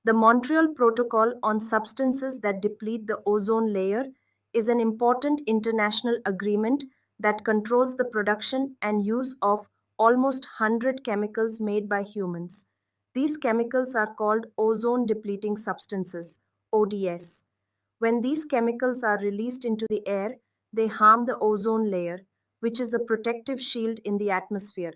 The Montreal Protocol on Substances that Deplete the Ozone Layer is an important international agreement that controls the production and use of almost 100 chemicals made by humans. These chemicals are called ozone depleting substances, ODS. When these chemicals are released into the air, they harm the ozone layer, which is a protective shield in the atmosphere.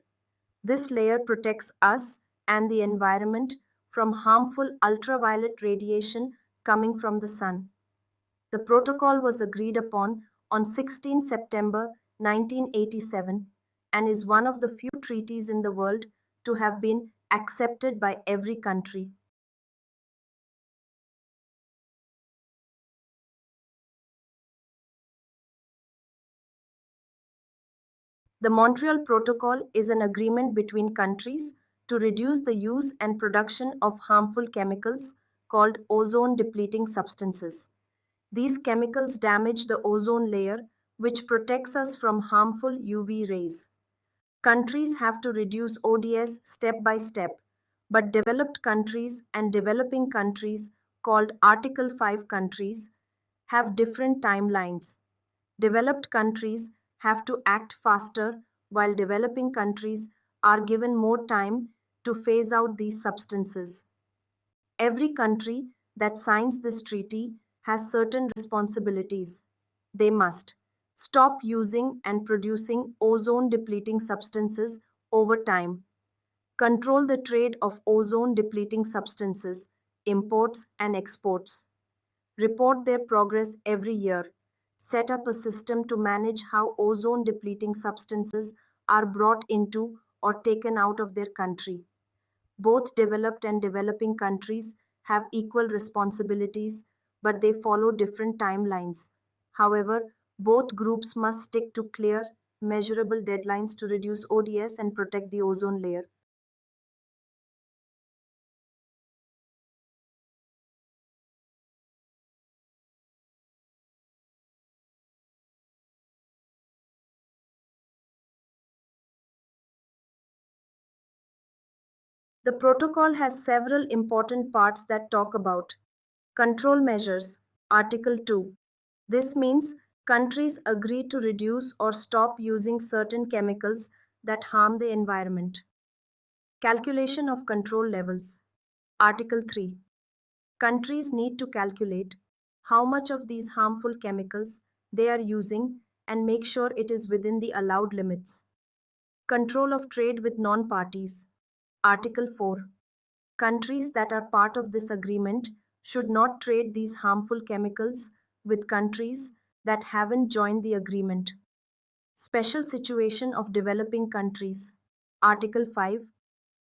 This layer protects us and the environment from harmful ultraviolet radiation coming from the sun. The protocol was agreed upon on 16 September 1987 and is one of the few treaties in the world to have been accepted by every country. The Montreal Protocol is an agreement between countries to reduce the use and production of harmful chemicals called ozone depleting substances. These chemicals damage the ozone layer, which protects us from harmful UV rays. Countries have to reduce ODS step by step, but developed countries and developing countries, called Article 5 countries, have different timelines. Developed countries have to act faster, while developing countries are given more time to phase out these substances. Every country that signs this treaty has certain responsibilities. They must stop using and producing ozone depleting substances over time, control the trade of ozone depleting substances, imports and exports, report their progress every year, set up a system to manage how ozone depleting substances are brought into or taken out of their country. Both developed and developing countries have equal responsibilities, but they follow different timelines. However, both groups must stick to clear, measurable deadlines to reduce ODS and protect the ozone layer. The protocol has several important parts that talk about control measures, Article 2. This means countries agree to reduce or stop using certain chemicals that harm the environment. Calculation of control levels, Article 3. Countries need to calculate how much of these harmful chemicals they are using and make sure it is within the allowed limits. Control of trade with non-parties, Article 4. Countries that are part of this agreement should not trade these harmful chemicals with countries that haven't joined the agreement. Special situation of developing countries. Article 5.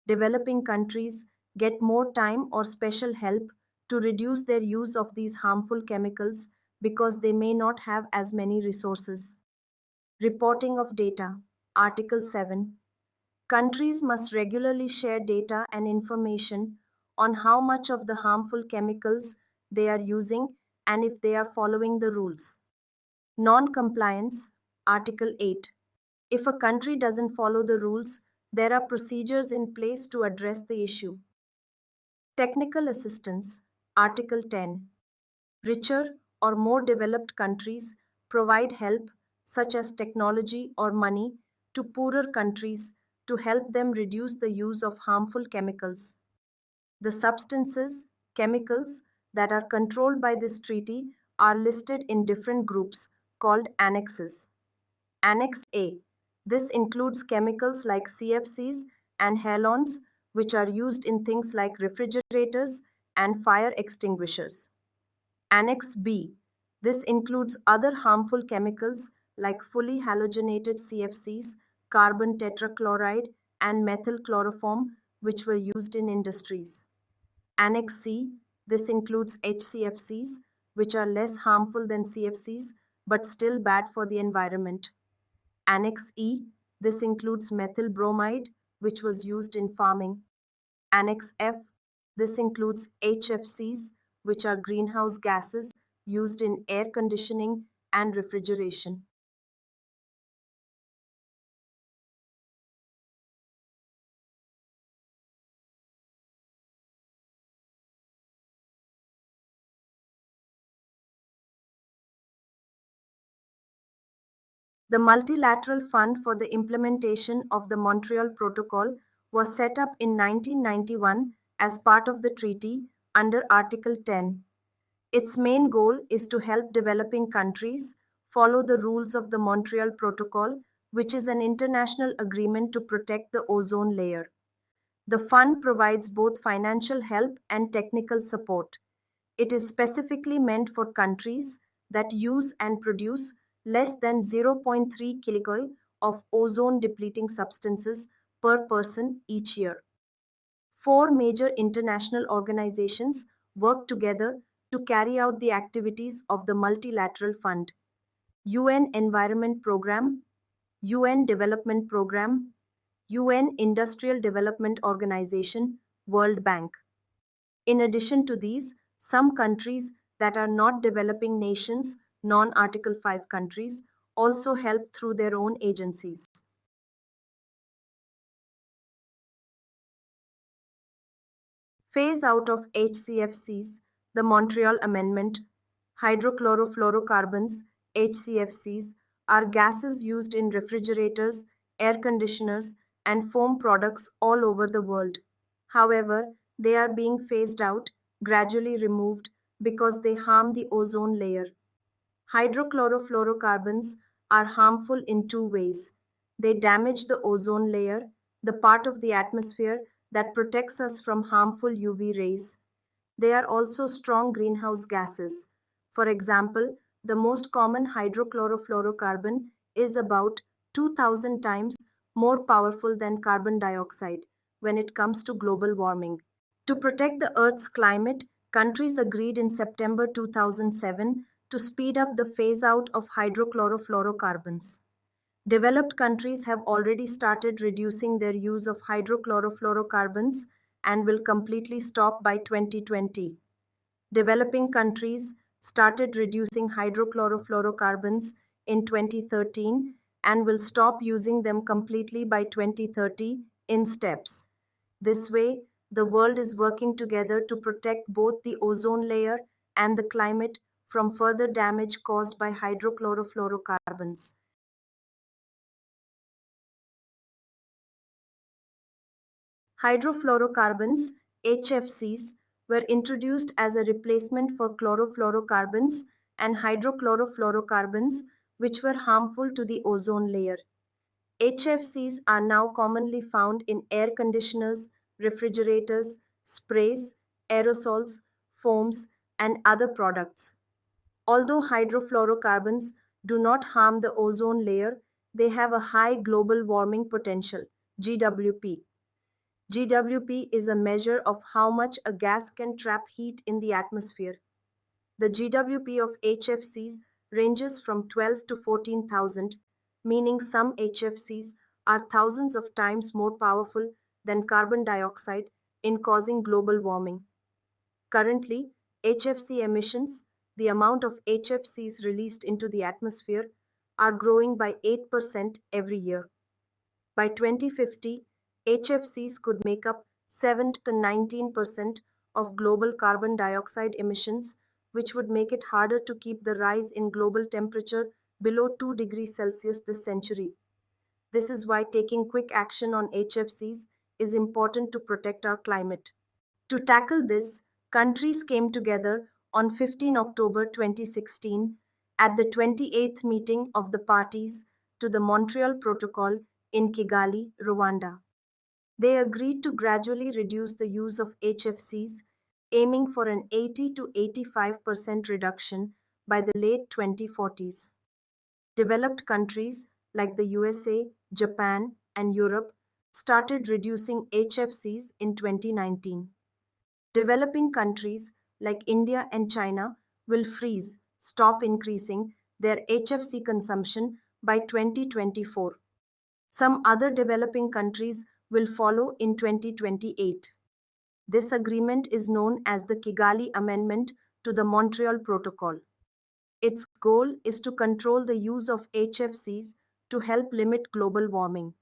Developing countries get more time or special help to reduce their use of these harmful chemicals because they may not have as many resources. Reporting of data. Article 7. Countries must regularly share data and information on how much of the harmful chemicals they are using and if they are following the rules. Non-compliance, Article 8. If a country doesn't follow the rules, there are procedures in place to address the issue. Technical assistance, Article 10. Richer or more developed countries provide help, such as technology or money, to poorer countries to help them reduce the use of harmful chemicals. The substances, chemicals that are controlled by this treaty are listed in different groups called annexes. Annex A. This includes chemicals like CFCs and halogens, which are used in things like refrigerators and fire extinguishers. Annex B. This includes other harmful chemicals like fully halogenated CFCs, carbon tetrachloride, and methyl chloroform, which were used in industries. Annex C. This includes HCFCs, which are less harmful than CFCs but still bad for the environment. Annex E. This includes methyl bromide, which was used in farming. Annex F. This includes HFCs, which are greenhouse gases used in air conditioning and refrigeration. The Multilateral Fund for the Implementation of the Montreal Protocol was set up in 1991 as part of the treaty under Article 10. Its main goal is to help developing countries follow the rules of the Montreal Protocol, which is an international agreement to protect the ozone layer. The fund provides both financial help and technical support. It is specifically meant for countries that use and produce less than 0.3 kg of ozone depleting substances per person each year. Four major international organizations work together to carry out the activities of the Multilateral Fund: UN Environment Programme, UN Development Programme, UN Industrial Development Organization, World Bank. In addition to these, some countries that are not developing nations, non-Article 5 countries, also help through their own agencies. Phase out of HCFCs, the Montreal Amendment. Hydrochlorofluorocarbons, HCFCs, are gases used in refrigerators, air conditioners, and foam products all over the world. However, they are being phased out, gradually removed, because they harm the ozone layer. Hydrochlorofluorocarbons are harmful in two ways. They damage the ozone layer, the part of the atmosphere that protects us from harmful UV rays. They are also strong greenhouse gases. For example, the most common hydrochlorofluorocarbon is about 2000 times more powerful than carbon dioxide when it comes to global warming. To protect the Earth's climate, countries agreed in September 2007 to speed up the phase out of hydrochlorofluorocarbons. Developed countries have already started reducing their use of hydrochlorofluorocarbons and will completely stop by 2020. Developing countries started reducing hydrochlorofluorocarbons in 2013 and will stop using them completely by 2030 in steps. This way, the world is working together to protect both the ozone layer and the climate from further damage caused by hydrochlorofluorocarbons. Hydrofluorocarbons, HFCs, were introduced as a replacement for chlorofluorocarbons and hydrochlorofluorocarbons, which were harmful to the ozone layer. HFCs are now commonly found in air conditioners, refrigerators, sprays, aerosols, foams, and other products. Although hydrofluorocarbons do not harm the ozone layer, they have a high global warming potential, GWP. GWP is a measure of how much a gas can trap heat in the atmosphere. The GWP of HFCs ranges from 12 to 14,000, meaning some HFCs are thousands of times more powerful than carbon dioxide in causing global warming. Currently, HFC emissions, the amount of HFCs released into the atmosphere, are growing by 8% every year. By 2050, HFCs could make up 7 to 19% of global carbon dioxide emissions, which would make it harder to keep the rise in global temperature below 2 degrees Celsius this century. This is why taking quick action on HFCs is important to protect our climate. To tackle this, countries came together on 15 October 2016 at the 28th meeting of the parties to the Montreal Protocol in Kigali, Rwanda. They agreed to gradually reduce the use of HFCs, aiming for an 80 to 85% reduction by the late 2040s. Developed countries like the USA, Japan, and Europe started reducing HFCs in 2019. Developing countries like India and China will freeze, stop increasing their HFC consumption by 2024. Some other developing countries will follow in 2028. This agreement is known as the Kigali Amendment to the Montreal Protocol. Its goal is to control the use of HFCs to help limit global warming.